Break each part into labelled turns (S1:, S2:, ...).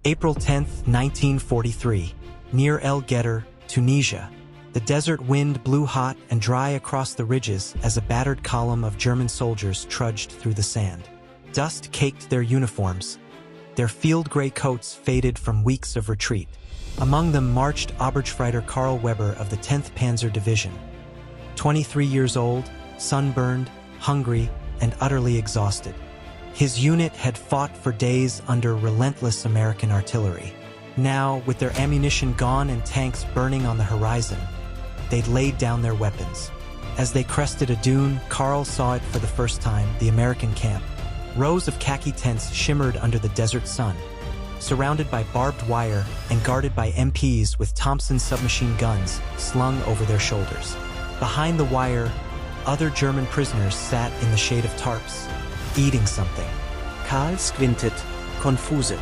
S1: April 10, 1943, near El Getter, Tunisia. The desert wind blew hot and dry across the ridges as a battered column of German soldiers trudged through the sand. Dust caked their uniforms. Their field gray coats faded from weeks of retreat. Among them marched Oberstleutnant Karl Weber of the 10th Panzer Division. 23 years old, sunburned, hungry, and utterly exhausted. His unit had fought for days under relentless American artillery. Now, with their ammunition gone and tanks burning on the horizon, they'd laid down their weapons. As they crested a dune, Karl saw it for the first time, the American camp. Rows of khaki tents shimmered under the desert sun, surrounded by barbed wire and guarded by MPs with Thompson submachine guns slung over their shoulders. Behind the wire, other German prisoners sat in the shade of tarps, eating something.
S2: Karl squinted, confused.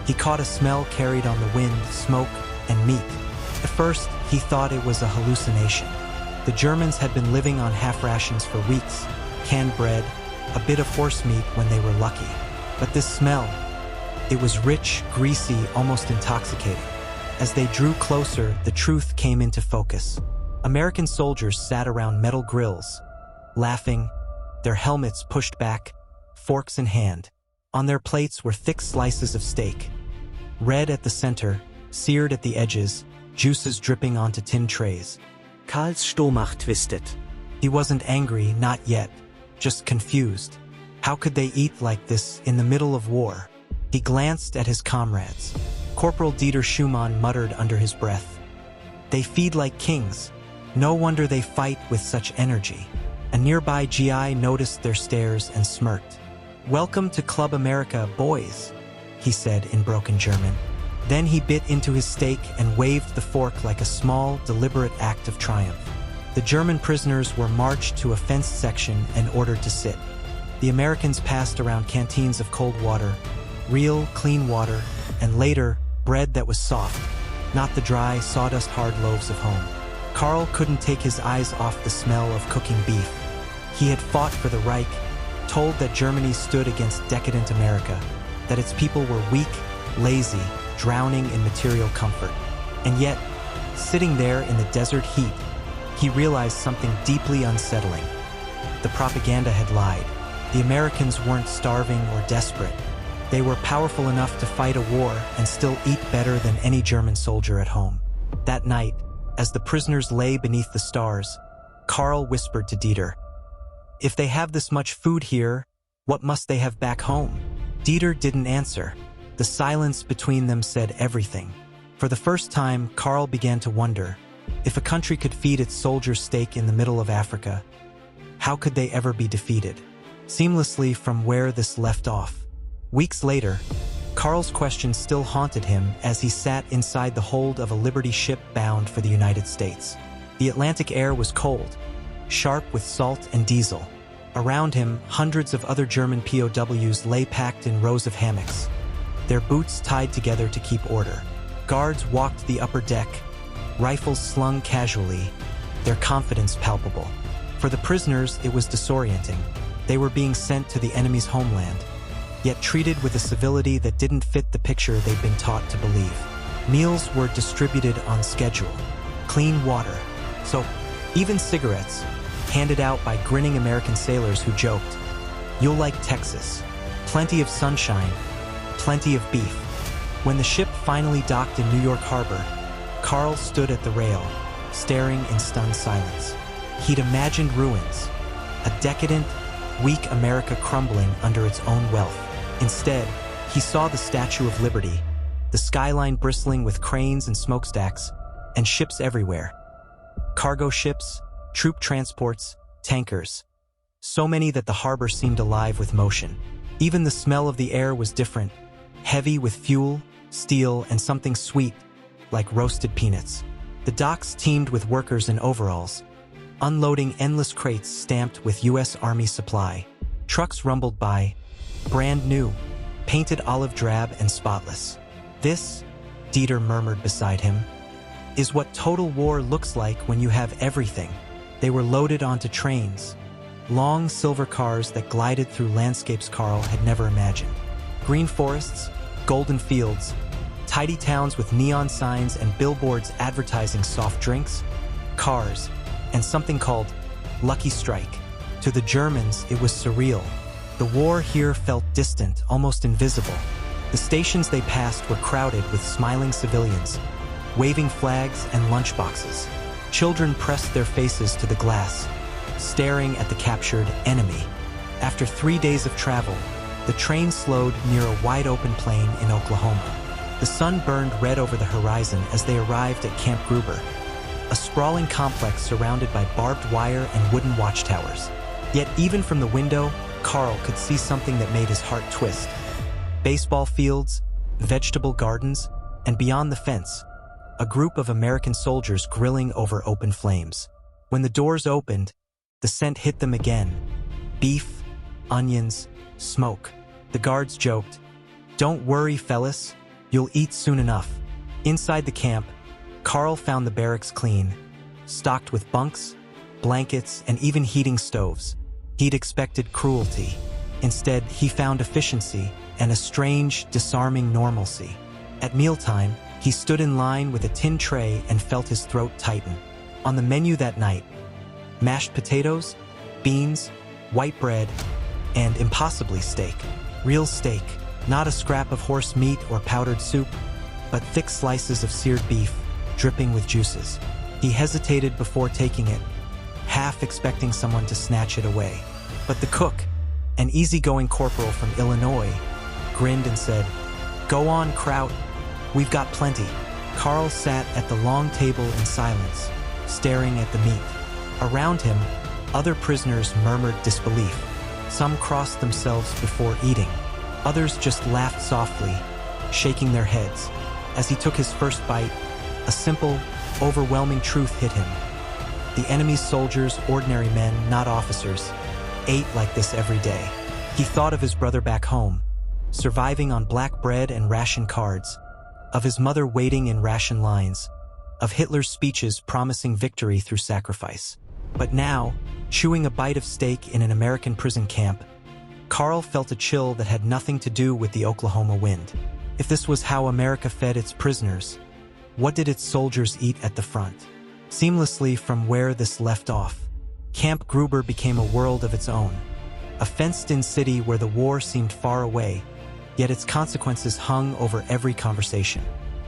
S1: He caught a smell carried on the wind, smoke, and meat. At first, he thought it was a hallucination. The Germans had been living on half rations for weeks, canned bread, a bit of horse meat when they were lucky. But this smell, it was rich, greasy, almost intoxicating. As they drew closer, the truth came into focus. American soldiers sat around metal grills, laughing, their helmets pushed back, forks in hand. On their plates were thick slices of steak, red at the center, seared at the edges, juices dripping onto tin trays.
S2: Karls Stomach twisted.
S1: He wasn't angry, not yet, just confused. How could they eat like this in the middle of war? He glanced at his comrades. Corporal Dieter Schumann muttered under his breath. They feed like kings. No wonder they fight with such energy. A nearby GI noticed their stares and smirked. "Welcome to Club America, boys," he said in broken German. Then he bit into his steak and waved the fork like a small, deliberate act of triumph. The German prisoners were marched to a fenced section and ordered to sit. The Americans passed around canteens of cold water, real, clean water, and later, bread that was soft, not the dry, sawdust-hard loaves of home. Karl couldn't take his eyes off the smell of cooking beef. He had fought for the Reich, told that Germany stood against decadent America, that its people were weak, lazy, drowning in material comfort. And yet, sitting there in the desert heat, he realized something deeply unsettling. The propaganda had lied. The Americans weren't starving or desperate. They were powerful enough to fight a war and still eat better than any German soldier at home. That night, as the prisoners lay beneath the stars, Karl whispered to Dieter, "If they have this much food here, what must they have back home?" Dieter didn't answer. The silence between them said everything. For the first time, Karl began to wonder, if a country could feed its soldiers steak in the middle of Africa, how could they ever be defeated? Seamlessly from where this left off. Weeks later, Karl's question still haunted him as he sat inside the hold of a Liberty ship bound for the United States. The Atlantic air was cold, sharp with salt and diesel. Around him, hundreds of other German POWs lay packed in rows of hammocks, their boots tied together to keep order. Guards walked the upper deck, rifles slung casually, their confidence palpable. For the prisoners, it was disorienting. They were being sent to the enemy's homeland, yet treated with a civility that didn't fit the picture they'd been taught to believe. Meals were distributed on schedule, clean water, soap, even cigarettes, handed out by grinning American sailors who joked, "You'll like Texas. Plenty of sunshine, plenty of beef." When the ship finally docked in New York Harbor, Karl stood at the rail, staring in stunned silence. He'd imagined ruins, a decadent, weak America crumbling under its own wealth. Instead, he saw the Statue of Liberty, the skyline bristling with cranes and smokestacks, and ships everywhere. Cargo ships, troop transports, tankers. So many that the harbor seemed alive with motion. Even the smell of the air was different, heavy with fuel, steel, and something sweet, like roasted peanuts. The docks teemed with workers in overalls, unloading endless crates stamped with U.S. Army supply. Trucks rumbled by, brand new, painted olive drab and spotless. "This," Dieter murmured beside him, "is what total war looks like when you have everything." They were loaded onto trains, long silver cars that glided through landscapes Karl had never imagined. Green forests, golden fields, Tidy towns with neon signs and billboards advertising soft drinks, cars, and something called Lucky Strike. To the Germans, it was surreal. The war here felt distant, almost invisible. The stations they passed were crowded with smiling civilians, waving flags and lunchboxes. Children pressed their faces to the glass, staring at the captured enemy. After 3 days of travel, the train slowed near a wide-open plain in Oklahoma. The sun burned red over the horizon as they arrived at Camp Gruber, a sprawling complex surrounded by barbed wire and wooden watchtowers. Yet even from the window, Carl could see something that made his heart twist. Baseball fields, vegetable gardens, and beyond the fence, a group of American soldiers grilling over open flames. When the doors opened, the scent hit them again. Beef, onions, smoke. The guards joked, "Don't worry, fellas, you'll eat soon enough." Inside the camp, Carl found the barracks clean, stocked with bunks, blankets, and even heating stoves. He'd expected cruelty. Instead, he found efficiency and a strange, disarming normalcy. At mealtime, he stood in line with a tin tray and felt his throat tighten. On the menu that night, mashed potatoes, beans, white bread, and impossibly steak. Real steak, not a scrap of horse meat or powdered soup, but thick slices of seared beef, dripping with juices. He hesitated before taking it, half expecting someone to snatch it away. But the cook, an easygoing corporal from Illinois, grinned and said, "Go on, Kraut. We've got plenty." Carl sat at the long table in silence, staring at the meat. Around him, other prisoners murmured disbelief. Some crossed themselves before eating. Others just laughed softly, shaking their heads. As he took his first bite, a simple, overwhelming truth hit him. The enemy's soldiers, ordinary men, not officers, ate like this every day. He thought of his brother back home, surviving on black bread and ration cards, of his mother waiting in ration lines, of Hitler's speeches promising victory through sacrifice. But now, chewing a bite of steak in an American prison camp, Carl felt a chill that had nothing to do with the Oklahoma wind. If this was how America fed its prisoners, what did its soldiers eat at the front? Seamlessly from where this left off, Camp Gruber became a world of its own. A fenced-in city where the war seemed far away, yet its consequences hung over every conversation.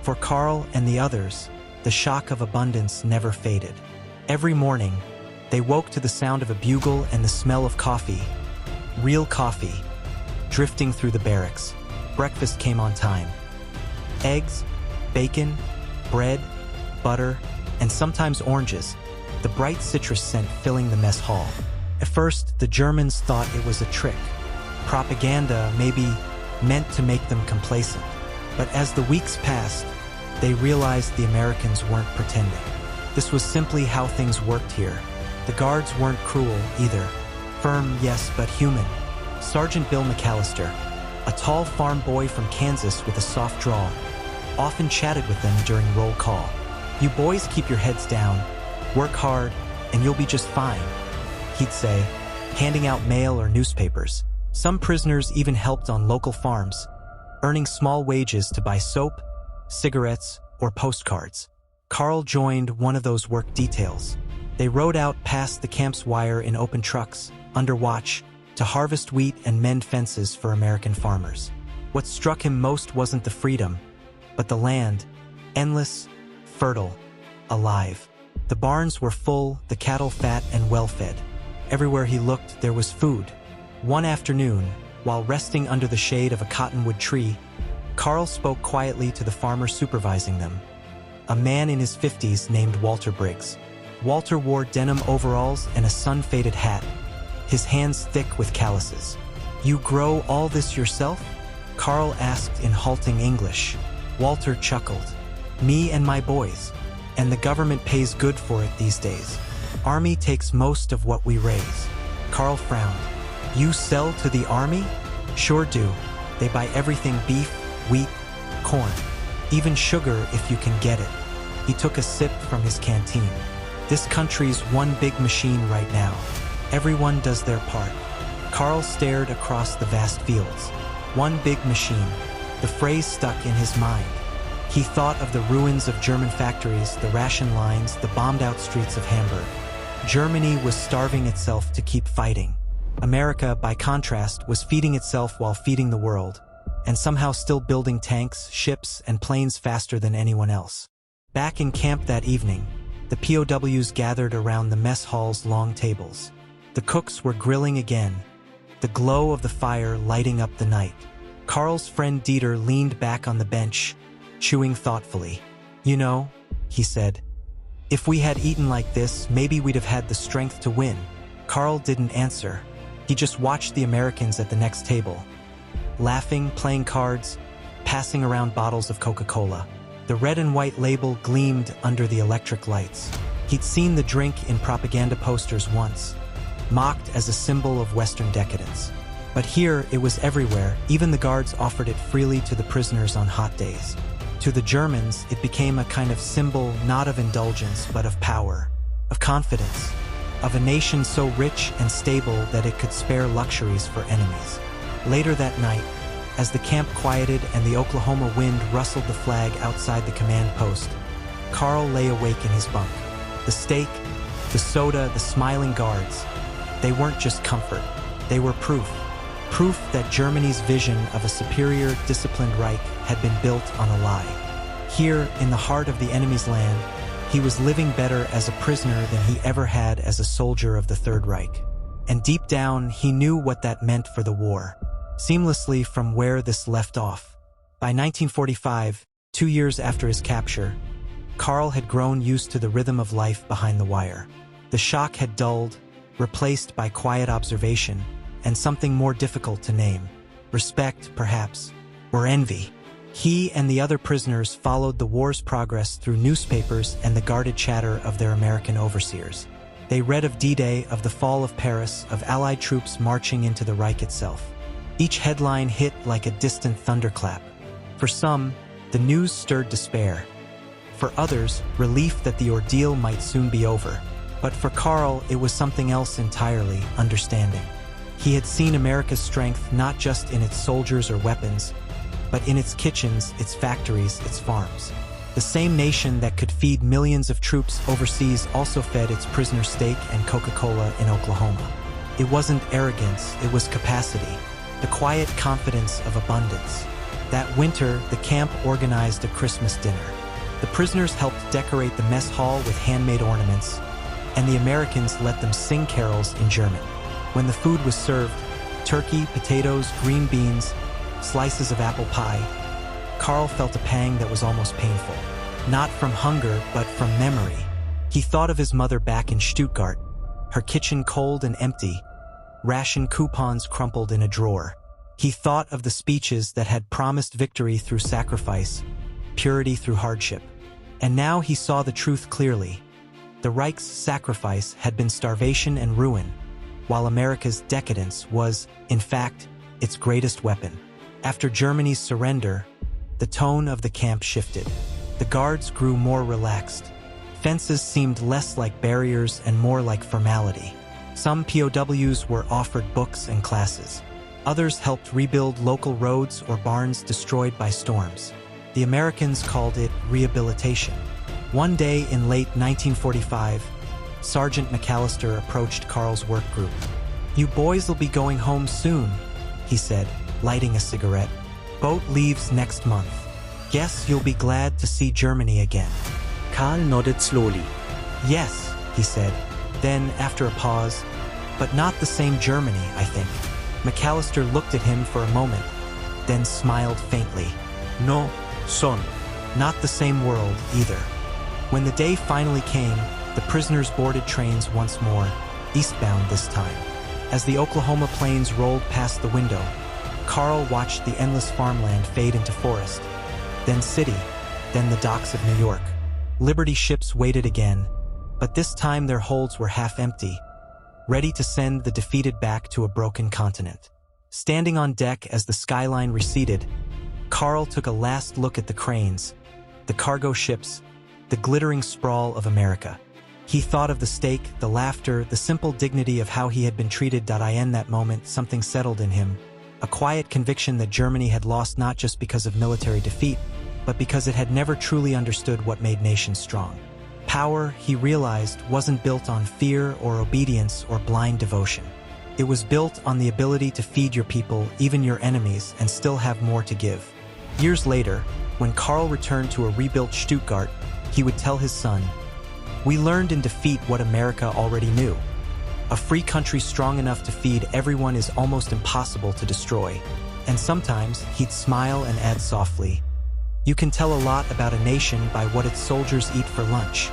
S1: For Carl and the others, the shock of abundance never faded. Every morning, they woke to the sound of a bugle and the smell of coffee, real coffee, drifting through the barracks. Breakfast came on time. Eggs, bacon, bread, butter, and sometimes oranges, the bright citrus scent filling the mess hall. At first, the Germans thought it was a trick. Propaganda maybe meant to make them complacent. But as the weeks passed, they realized the Americans weren't pretending. This was simply how things worked here. The guards weren't cruel either. Firm, yes, but human. Sergeant Bill McAllister, a tall farm boy from Kansas with a soft drawl, often chatted with them during roll call. "You boys keep your heads down, work hard, and you'll be just fine," he'd say, handing out mail or newspapers. Some prisoners even helped on local farms, earning small wages to buy soap, cigarettes, or postcards. Carl joined one of those work details. They rode out past the camp's wire in open trucks, under watch, to harvest wheat and mend fences for American farmers. What struck him most wasn't the freedom, but the land, endless, fertile, alive. The barns were full, the cattle fat and well-fed. Everywhere he looked, there was food. One afternoon, while resting under the shade of a cottonwood tree, Carl spoke quietly to the farmer supervising them, a man in his 50s named Walter Briggs. Walter wore denim overalls and a sun-faded hat, his hands thick with calluses. "You grow all this yourself?" Carl asked in halting English. Walter chuckled. "Me and my boys. And the government pays good for it these days. Army takes most of what we raise." Carl frowned. "You sell to the Army?" "Sure do. They buy everything: beef, wheat, corn, even sugar if you can get it." He took a sip from his canteen. "This country's one big machine right now. Everyone does their part." Carl stared across the vast fields. One big machine. The phrase stuck in his mind. He thought of the ruins of German factories, the ration lines, the bombed-out streets of Hamburg. Germany was starving itself to keep fighting. America, by contrast, was feeding itself while feeding the world, and somehow still building tanks, ships, and planes faster than anyone else. Back in camp that evening, the POWs gathered around the mess hall's long tables. The cooks were grilling again, the glow of the fire lighting up the night. Karl's friend Dieter leaned back on the bench, chewing thoughtfully. "You know," he said, "if we had eaten like this, maybe we'd have had the strength to win." Karl didn't answer. He just watched the Americans at the next table, laughing, playing cards, passing around bottles of Coca-Cola. The red and white label gleamed under the electric lights. He'd seen the drink in propaganda posters once, mocked as a symbol of Western decadence. But here, it was everywhere. Even the guards offered it freely to the prisoners on hot days. To the Germans, it became a kind of symbol not of indulgence, but of power, of confidence, of a nation so rich and stable that it could spare luxuries for enemies. Later that night, as the camp quieted and the Oklahoma wind rustled the flag outside the command post, Karl lay awake in his bunk. The steak, the soda, the smiling guards, they weren't just comfort, they were proof. Proof that Germany's vision of a superior, disciplined Reich had been built on a lie. Here, in the heart of the enemy's land, he was living better as a prisoner than he ever had as a soldier of the Third Reich. And deep down, he knew what that meant for the war. Seamlessly from where this left off. By 1945, 2 years after his capture, Karl had grown used to the rhythm of life behind the wire. The shock had dulled, replaced by quiet observation, and something more difficult to name. Respect, perhaps, or envy. He and the other prisoners followed the war's progress through newspapers and the guarded chatter of their American overseers. They read of D-Day, of the fall of Paris, of Allied troops marching into the Reich itself. Each headline hit like a distant thunderclap. For some, the news stirred despair. For others, relief that the ordeal might soon be over. But for Karl, it was something else entirely, understanding. He had seen America's strength not just in its soldiers or weapons, but in its kitchens, its factories, its farms. The same nation that could feed millions of troops overseas also fed its prisoner steak and Coca-Cola in Oklahoma. It wasn't arrogance, it was capacity, the quiet confidence of abundance. That winter, the camp organized a Christmas dinner. The prisoners helped decorate the mess hall with handmade ornaments, and the Americans let them sing carols in German. When the food was served, turkey, potatoes, green beans, slices of apple pie, Karl felt a pang that was almost painful. Not from hunger, but from memory. He thought of his mother back in Stuttgart, her kitchen cold and empty, ration coupons crumpled in a drawer. He thought of the speeches that had promised victory through sacrifice, purity through hardship. And now he saw the truth clearly. The Reich's sacrifice had been starvation and ruin, while America's decadence was, in fact, its greatest weapon. After Germany's surrender, the tone of the camp shifted. The guards grew more relaxed. Fences seemed less like barriers and more like formality. Some POWs were offered books and classes. Others helped rebuild local roads or barns destroyed by storms. The Americans called it rehabilitation. One day in late 1945, Sergeant McAllister approached Karl's work group. "You boys will be going home soon," he said, lighting a cigarette. "Boat leaves next month. Guess you'll be glad to see Germany again."
S2: Karl nodded slowly.
S1: "Yes," he said. Then, after a pause, "But not the same Germany, I think." McAllister looked at him for a moment, then smiled faintly. "No, son. Not the same world, either." When the day finally came, the prisoners boarded trains once more, eastbound this time. As the Oklahoma plains rolled past the window, Karl watched the endless farmland fade into forest, then city, then the docks of New York. Liberty ships waited again, but this time their holds were half empty, ready to send the defeated back to a broken continent. Standing on deck as the skyline receded, Karl took a last look at the cranes, the cargo ships, the glittering sprawl of America. He thought of the steak, the laughter, the simple dignity of how he had been treated. In that moment, something settled in him, a quiet conviction that Germany had lost not just because of military defeat, but because it had never truly understood what made nations strong. Power, he realized, wasn't built on fear or obedience or blind devotion. It was built on the ability to feed your people, even your enemies, and still have more to give. Years later, when Karl returned to a rebuilt Stuttgart, he would tell his son, "We learned in defeat what America already knew. A free country strong enough to feed everyone is almost impossible to destroy." And sometimes he'd smile and add softly, "You can tell a lot about a nation by what its soldiers eat for lunch."